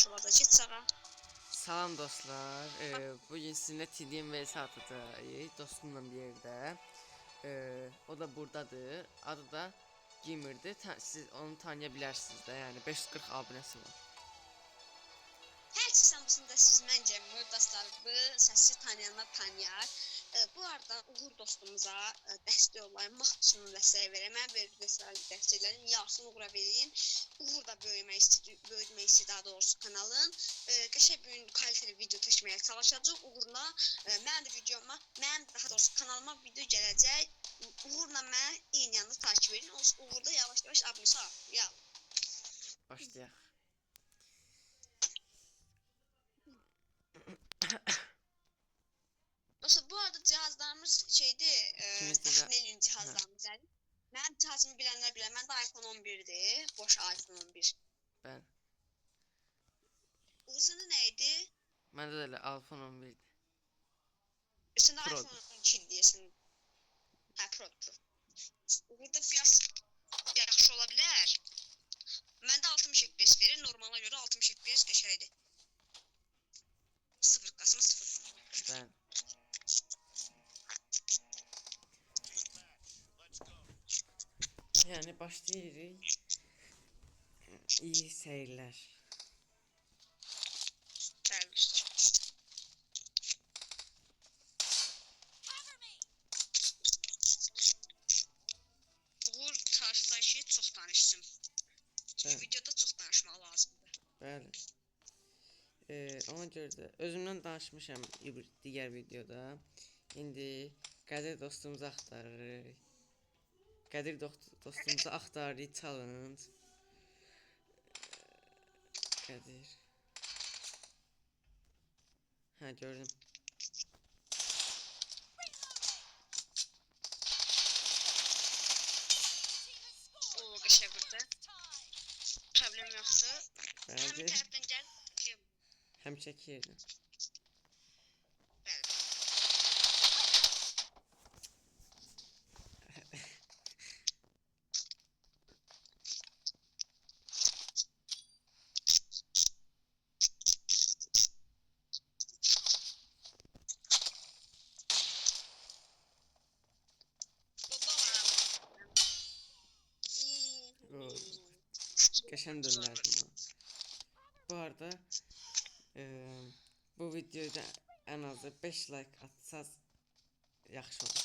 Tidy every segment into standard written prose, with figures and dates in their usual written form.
olacaq. Get sağa. Salam dostlar. Bugün sizinle TDM vs atacağız. Dostumla bir yerde. O da buradadır. Adı da Gamer'dir. Siz onu tanıyabilirsiniz de. Yani 540 abonesi var. Hər çıxsamısında siz məncə dostlar bu səsi tanıyanlar tanıyar. Bu arada Uğur dostumuza dəstək olayım, maksimum dəstək verəm. Mən verəcək dəstəklərin yarısını Uğur'a verin. Uğur da böyütmək istəyir daha doğrusu kanalın. Qəşəng bir kaliteli video çəkməyə çalışacaq. Uğurla mənim də videoma, mənim daha doğrusu kanalıma video gələcək. Uğurla mən eyni anda takip edin. Uğurda yavaş-yavaş abunəsi artır. Başlayaq. Dostlar bu arada cihazlarımız tahlil cihazlarımız yani. Mənim cihazımı bilənlər bilər. Məndə iPhone 11'dir. Boş iPhone 11. Ben. Uğur'sunda neydi? Məndə də elə iPhone 11'dir. Üstünde iPhone 12 diyesin. Ha Pro. Uğur'da biraz yaxşı olabilir. Məndə 60 FPS verir. Normala göre 60 FPS geçeydi. 0 kasma 0. Ben. Yani başlayırıq. İyi seyirlər. Bəli. Uğur karşıdaki çox danışsın. Çünki videoda çox danışmaq lazımdır. Bəli. Ona görə də özümdən danışmışam digər videoda. İndi Qədir dostumuzu axtarırıq. Qədir dostumuzu axtarırıq challenge. Qədir. Hə gördüm. O qəşəng burada. Problem yoxsa. Bəli. Həmin tərəfdən gəl. Həm çəkirdim. Bəli. Qəşəng döndərdim. Bu arada bu videoda ən azı 5 like atsaz yaxşı olur.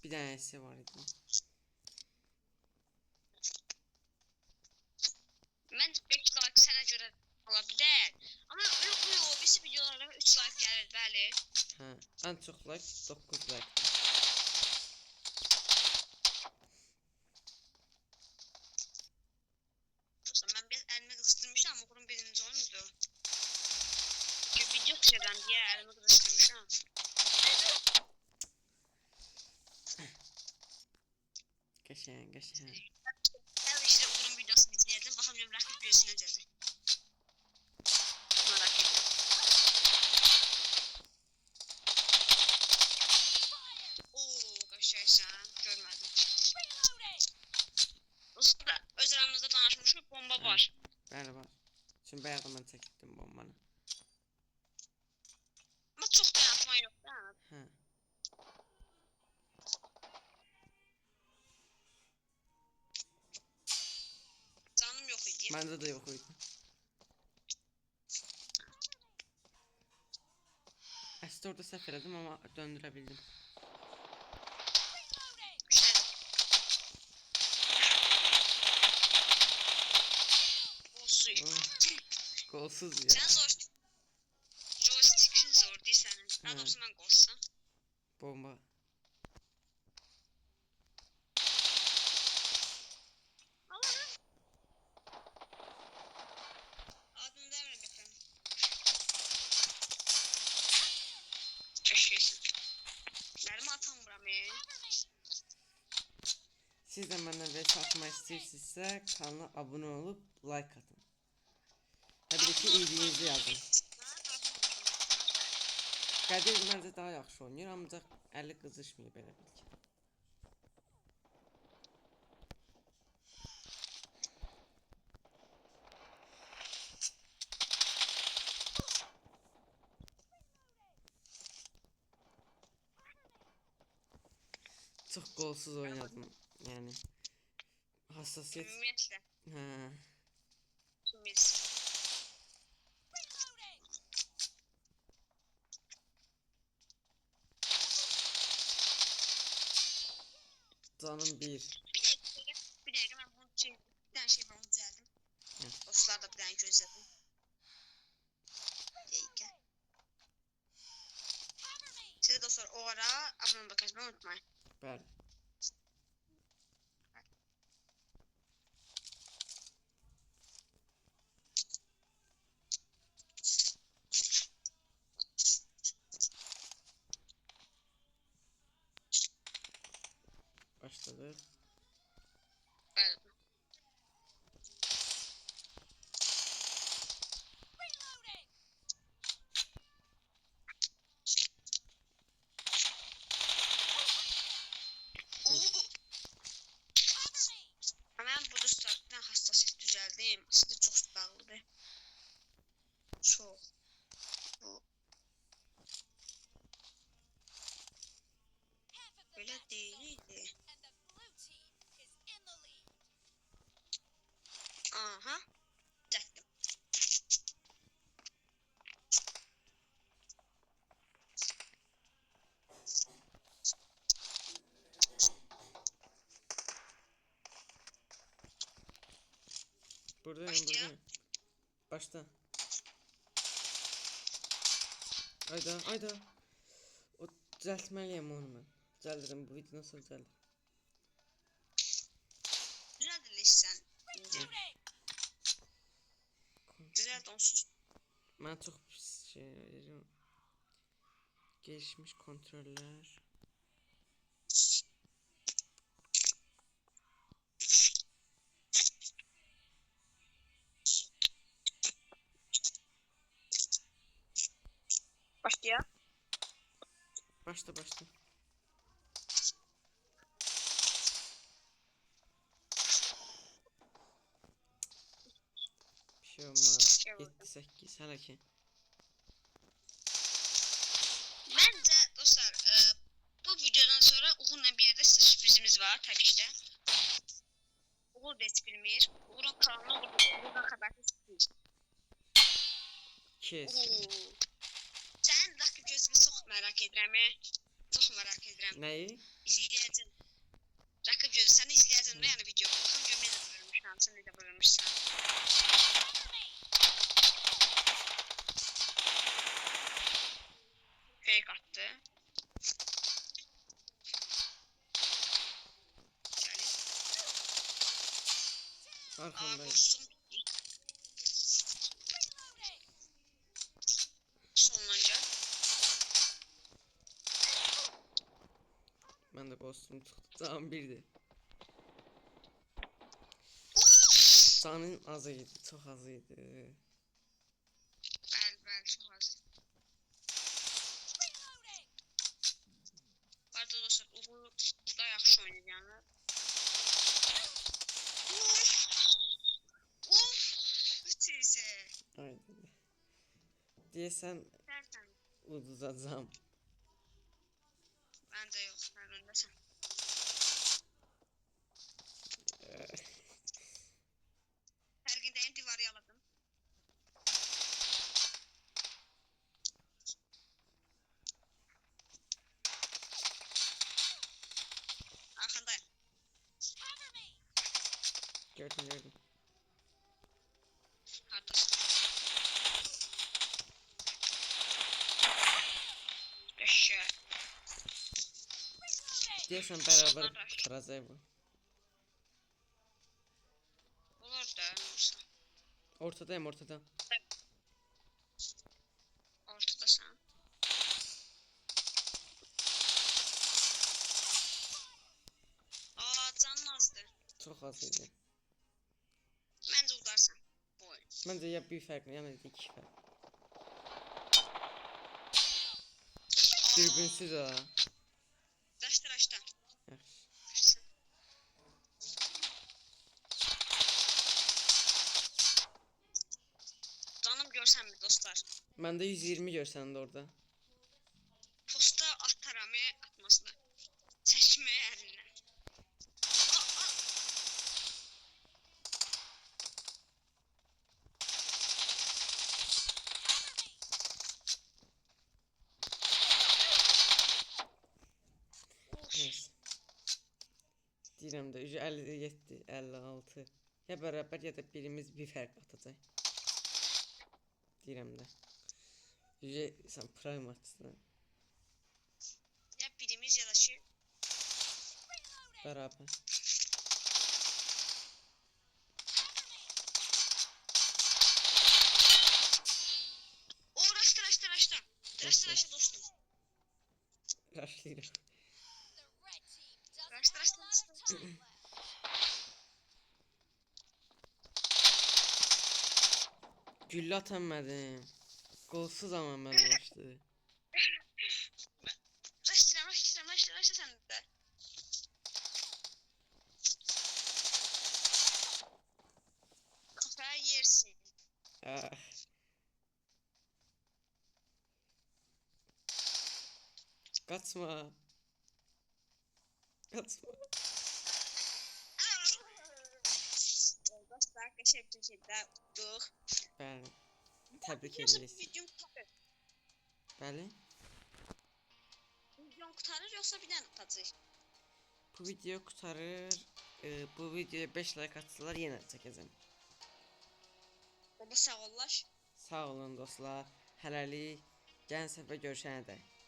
Bir dənəsi var idi. Mən 5 like sənə görə ola bilər. Amma yox, birisi videolara 3 like gəlir, bəli. Hə, ən çox like 9 like. Mən biraz əlimi qızışdırmışam, amma Uğur'un birinci olmuşdu. Video çəkirəm deyə əlimi qızışdırmışam. Qəşəng. Mən işte Uğur'un videosunu izləyəcəm, baxacağım rəqib gözü necədir. Merak etdim. Oo, qəşəngsən, görmədim. Dostlar, öz aramızda danışmışıq, bomba var. Bəli var. Şimdi bayaqdan mən çəkdim bombanı. Amma çox da atma yox da. Hə. Canım yox idi. Məndə də yox idi. Əslində orada səhv elədim amma döndürə bildim. Golsuz ya. Sen zor. Joystick'in zor değil senin. Daha doğrusu ben golsam. Bomba. Allah'ım. Adını devre bakalım. Çeşiyorsun. Mermi atan buramı. Siz də məndən vs atmaq istəyirsinizsə kanala abunə olub like atın. Təbii ki iyiliğinizi yazın. Qədir məncə daha yaxşı oynayır, ancaq əli qızışmıyor belə bil ki. Çok golsuz oynadım. Yani hassasiyet. Ümumiyyətlə. Hə. Kim bilsin. Canım bir. Bir dəqiqə mən bunu bir dənə şey bunu düzəldim. Dostlar da bir dənə gözlədim. Bir dəqiqə. Siz dostlar o ara abunə olmayı kəsməyi unutmayın. Bəli. Başladık. Evet. Mən bu dostlardan hassasiyet düzəldim. Aslında çox bağlıdır. Çox. Bu. Belə deyildi. Aha. Düzəltdim. Buradayım, Başlayalım. buradayım. Başla. Ayda, ayda. O düzeltmeliyim onu ben. Düzeltirim, bu video nasıl düzeltir? Düzəldirsən. İncə. Düzəlt onsuz. Ben çok şey vereceğim. Gelişmiş kontroller. Başlayaq. Başla, başla. Bir şey olmaz. 7-8 hala ki. Məncə dostlar, bu videodan sonra Uğur'la bir yerdə sizə sürprizimiz var təbii ki də. Uğur da heç bilmir. Uğur'un kanalına Uğur'dan xəbərsiz sürpriz. Kes. Sənin dakika gözümü çox merak edirəm. Çox merak edirəm. Neyi? İzləyəcəm. Rakip gözü səni izləyəcəm də yəni video. Baxım görüm necə bölünmüşsən, sən necə bölünmüşsən. Fake attı. Gəlin. Arkamdayım. Dostum. Sonlanca. Ben de ghost'um çıktı. Tamam birdi. Canın azıydı, çok azıydı. Bəli, çox az. Arada dostlar, Uğur da yaxşı oynayır yəni. Üçüysə. Aynen. Diyesen Sərsən. uduzacağım. Məncə yox, sən öndəsən. Fərqindəyim, divarı yaladım. Arxandayım. Gördüm, gördüm. Hardasın? Eşya. Diyesen beraber bitireceğiz bu. Olur da olursa. Ortadayım, ortada. Ortadasan. Aa, canın azdı. Çok azıydı. Məncə udarsan. Bu oyun. Bence ya bir farklı ya da iki farklı. Dürbünsüz ha. Daşdır, daşdır. Yaxşı. Canım görsənmi dostlar? Məndə 120 görsən də orada. Posta ataram atmasına. Çəkməyə ərinə. istəyirəm də 57, 56. Ya bərabər ya da birimiz bir fərq atacaq. Deyirəm də. Sən prime açsın. Ya birimiz ya da ki Bərabər. o raşla dostum. Rushlayıram. Raşla dostum. Güllə atanmadım. Qolsuz amma mən başdı. Raşla sen de. Kafaya yersin. Ah. Kaçma. Kaçma. Dostlar arkadaşlar bir şekilde tuttuk. Bəli. Təbrik Yoksa ederiz. videom tutarır. Bəli. Videom tutarır yoksa bir tane atacak. Bu video qurtarır. Bu videoya 5 like atsalar yenə çəkəcəm. Baba sağ ollar. Sağ olun dostlar. Hələlik. Gələn səfər görüşənə dək.